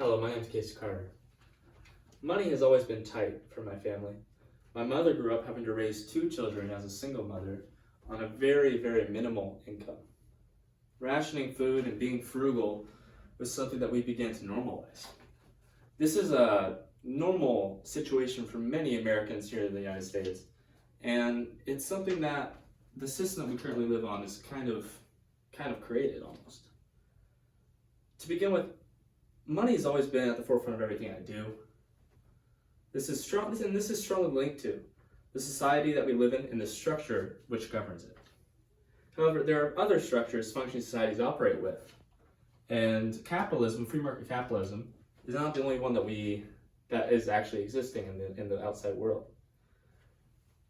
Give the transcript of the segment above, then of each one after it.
Hello, my name is Casey Carter. Money has always been tight for my family. My mother grew up having to raise two children as a single mother on a very, very minimal income. Rationing food and being frugal was something that we began to normalize. This is a normal situation for many Americans here in the United States, and it's something that the system that we currently live on is kind of created almost. To begin with, money has always been at the forefront of everything I do. This is strongly linked to the society that we live in and the structure which governs it. However, there are other structures functioning societies operate with, and capitalism, free market capitalism, is not the only one that is actually existing in the outside world.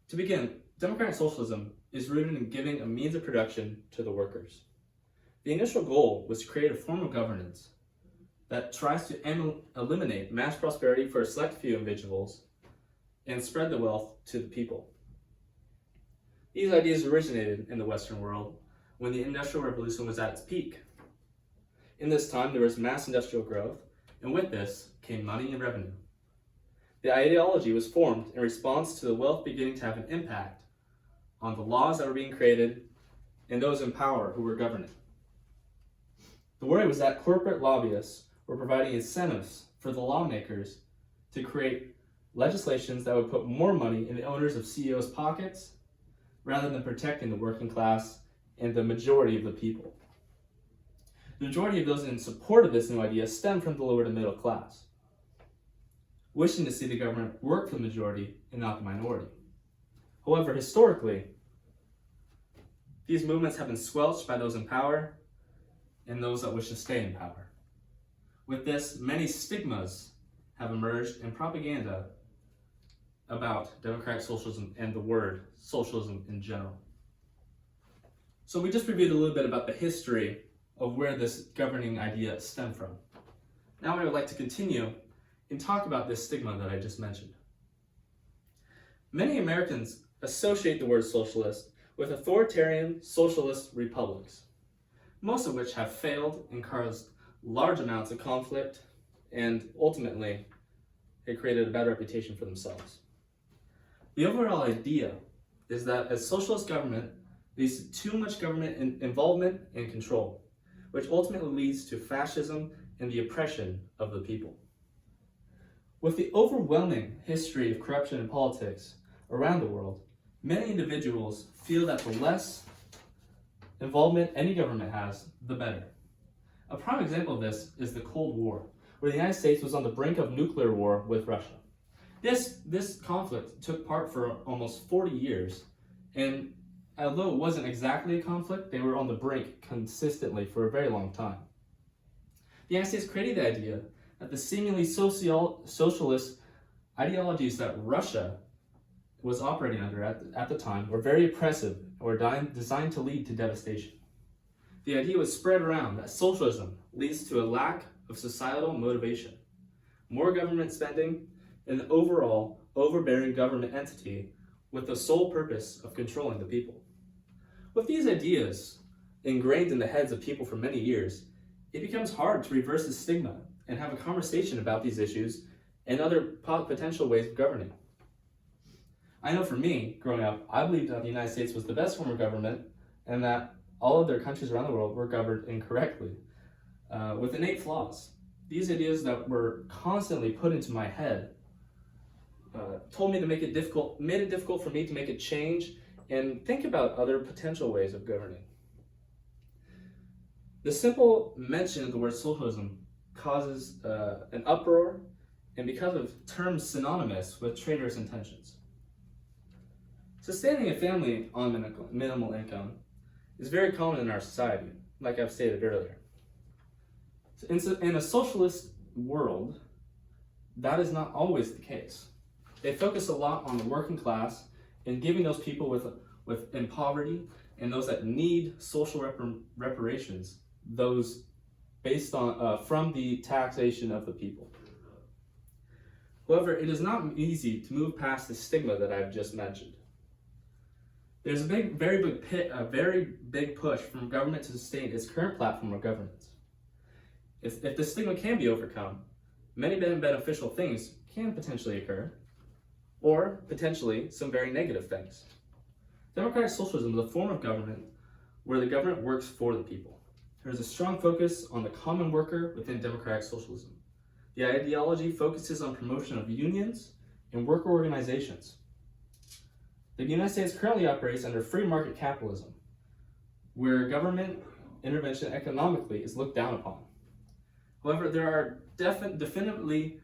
To begin, democratic socialism is rooted in giving a means of production to the workers. The initial goal was to create a form of governance that tries to eliminate mass prosperity for a select few individuals and spread the wealth to the people. These ideas originated in the Western world when the Industrial Revolution was at its peak. In this time, there was mass industrial growth, and with this came money and revenue. The ideology was formed in response to the wealth beginning to have an impact on the laws that were being created and those in power who were governing. The worry was that corporate lobbyists were providing incentives for the lawmakers to create legislations that would put more money in the owners of CEOs' pockets rather than protecting the working class and the majority of the people. The majority of those in support of this new idea stem from the lower to middle class, wishing to see the government work for the majority and not the minority. However, historically, these movements have been squelched by those in power and those that wish to stay in power. With this, many stigmas have emerged in propaganda about democratic socialism and the word socialism in general. So we just reviewed a little bit about the history of where this governing idea stemmed from. Now I would like to continue and talk about this stigma that I just mentioned. Many Americans associate the word socialist with authoritarian socialist republics, most of which have failed and caused large amounts of conflict, and ultimately, it created a bad reputation for themselves. The overall idea is that a socialist government leads to too much government involvement and control, which ultimately leads to fascism and the oppression of the people. With the overwhelming history of corruption in politics around the world, many individuals feel that the less involvement any government has, the better. A prime example of this is the Cold War, where the United States was on the brink of nuclear war with Russia. This conflict took part for almost 40 years, and although it wasn't exactly a conflict, they were on the brink consistently for a very long time. The United States created the idea that the seemingly socialist ideologies that Russia was operating under at the time were very oppressive and were designed to lead to devastation. The idea was spread around that socialism leads to a lack of societal motivation, more government spending, and an overall overbearing government entity with the sole purpose of controlling the people. With these ideas ingrained in the heads of people for many years, it becomes hard to reverse the stigma and have a conversation about these issues and other potential ways of governing. I know for me, growing up, I believed that the United States was the best form of government and that all other countries around the world were governed incorrectly, with innate flaws. These ideas that were constantly put into my head told me to made it difficult for me to make a change and think about other potential ways of governing. The simple mention of the word socialism causes an uproar, and because of terms synonymous with traitorous intentions. Sustaining a family on minimal income is very common in our society, like I've stated earlier. In a socialist world, that is not always the case. They focus a lot on the working class and giving those people in poverty and those that need social reparations, those based on from the taxation of the people. However, it is not easy to move past the stigma that I've just mentioned. There's a very big push from government to sustain its current platform of governance. If the stigma can be overcome, many beneficial things can potentially occur, or potentially some very negative things. Democratic socialism is a form of government where the government works for the people. There is a strong focus on the common worker within democratic socialism. The ideology focuses on promotion of unions and worker organizations. The United States currently operates under free market capitalism, where government intervention economically is looked down upon. However, there are definitely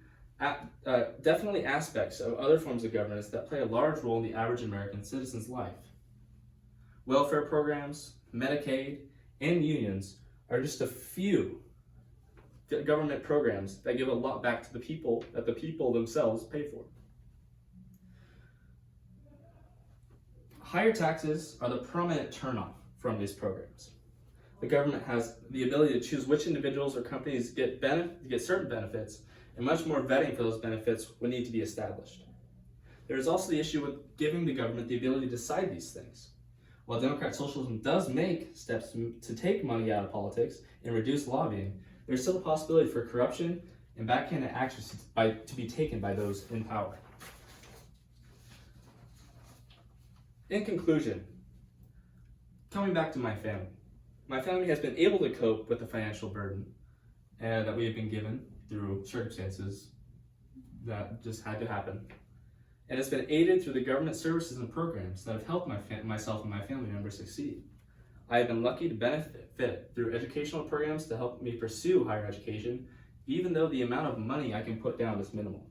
aspects of other forms of governance that play a large role in the average American citizen's life. Welfare programs, Medicaid, and unions are just a few government programs that give a lot back to the people that the people themselves pay for. Higher taxes are the prominent turnoff from these programs. The government has the ability to choose which individuals or companies get certain benefits, and much more vetting for those benefits would need to be established. There is also the issue with giving the government the ability to decide these things. While democratic socialism does make steps to take money out of politics and reduce lobbying, there's still a possibility for corruption and backhanded actions to be taken by those in power. In conclusion, coming back to my family has been able to cope with the financial burden that we have been given through circumstances that just had to happen. And it's been aided through the government services and programs that have helped myself and my family members succeed. I have been lucky to benefit through educational programs to help me pursue higher education, even though the amount of money I can put down is minimal.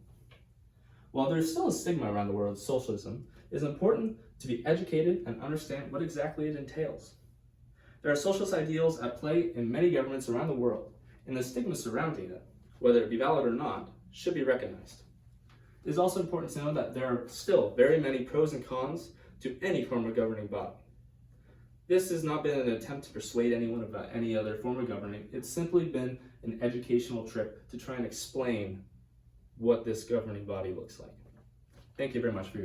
While there is still a stigma around the word of socialism, it is important to be educated and understand what exactly it entails. There are socialist ideals at play in many governments around the world, and the stigma surrounding it, whether it be valid or not, should be recognized. It is also important to know that there are still very many pros and cons to any form of governing body. This has not been an attempt to persuade anyone about any other form of governing. It's simply been an educational trip to try and explain what this governing body looks like. Thank you very much for your